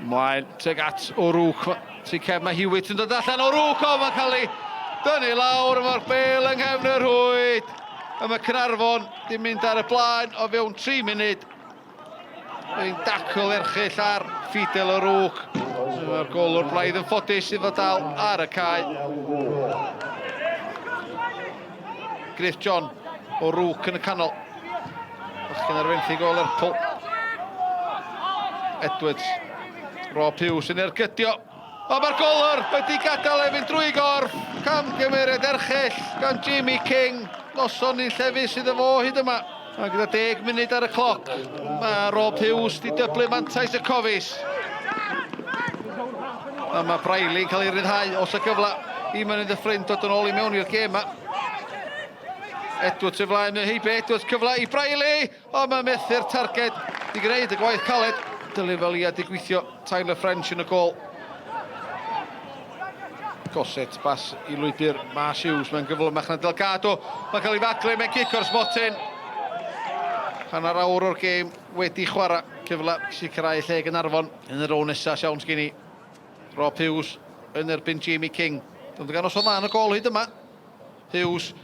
Mlaen, teg at O'Rourke. Sy'n cef mae Hewitt yn dod allan. O'Rourke, o, mae'n cael ei dynnu lawr. Mae'r bel yng nghefn y rhwyd. A mae Caernarfon di mynd ar y blaen o fewn 3 munud. Mae'n dacl erchill ar Fidel O'Rourke. Mae'r golwr braidd yn ffodus iddo dal ar y cae. Griff John, O'Rourke yn y canol. Bachgen ar fenthyg o Lerpwl. Edwards. Rob Hughes yn ergydio. O, mae'r golwr wedi gadael efyn drwy gorff. Camgymeriad erchill gan Jamie King. Noson ni'n llefu sydd efo hyd yma. A gyda 10 munud ar y cloc, mae Rob Hughes di dyblu mantais y cofis. A mae Brailey'n cael ei ryddhau os y gyfle i Mynydd Y Fflint dod yn ôl i mewn i'r gêm yma. Edwards y flaen y heibe, Edwards cyfle i Brailey. O, mae methu'r targed di gwneud y gwaith caled. Dilyn fel ia di gweithio Tyler French yn y gol. Goset bas i lwybr Mas Hughes mewn gyflymach na Delgado. Mae'n cael ei faglu mewn cic o'r smotin. Hanner awr o'r gêm wedi chwarae. Cyfle sicrhau lle Caernarfon yn y row nesaf siawn sgini. Rob Hughes yn erbyn Jamie King. Dwi'n gan os o man y gol hyd yma. Hughes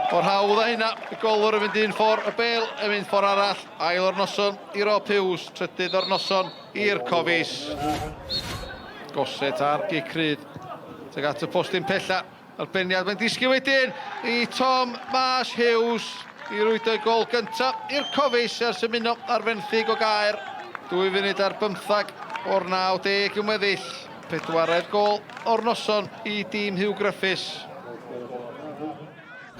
o'r hawdd a hynna. Y golwr yn mynd un ffordd, y bel yn mynd ffordd arall. Ail o'r noson i Rob Hughes. Trydydd o'r noson i'r cofis. Goset ar Gicryd. Teg at y postyn pella. Arbeniad mae'n disgu wedyn i Tom Mas Hughes. I rwydo'i gol gyntaf i'r cofis ers ymuno ar fenthyg o Gaer. 2 funud ar 15 o'r 90 yn weddill. 4edd gol o'r noson i dîm Hugh Griffiths.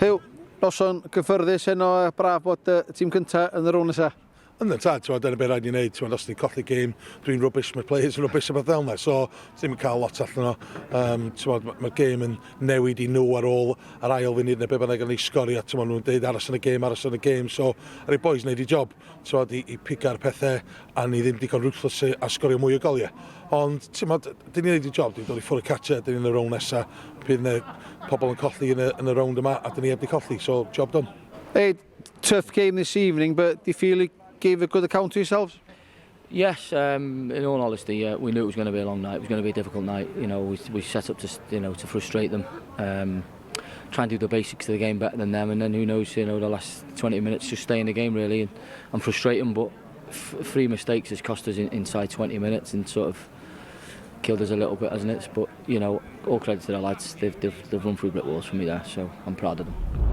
Hugh, noson gyffyrddus heno braf bod y tîm cyntaf yn y row nesaf. Yn y tad, dyna beth rhaid i wneud, os ni'n colli gêm, dwi'n rwbus, mae players yn rwbus o beth fel yna, so ddim yn cael lot allan o. Mae'r gêm yn newid i nhw ar ôl yr ail funud neu be bynnag yn ei sgorio, nhw'n dweud aros yn y gêm, so ar ei boys wneud i job, i piga'r pethau a ni ddim digon ruthless a sgorio mwy o goliau. Ond, dyn ni'n wneud i job, dwi'n dod i ffwrdd catcher, dyn ni'n y rown nesaf, bydd yna pobl yn colli yn y rownd yma a dyn ni heb di colli, so job done. Hey, tough game this evening, but do you feel you gave a good account to yourselves? Yes, in all honesty, we knew it was going to be a long night. It was going to be a difficult night. You know, we set up to to frustrate them, try and do the basics of the game better than them, and then who knows, the last 20 minutes just stay in the game really and frustrate them. But 3 mistakes has cost us inside 20 minutes and sort of killed us a little bit, hasn't it? But all credit to the lads. They've run through brick walls for me there, so I'm proud of them.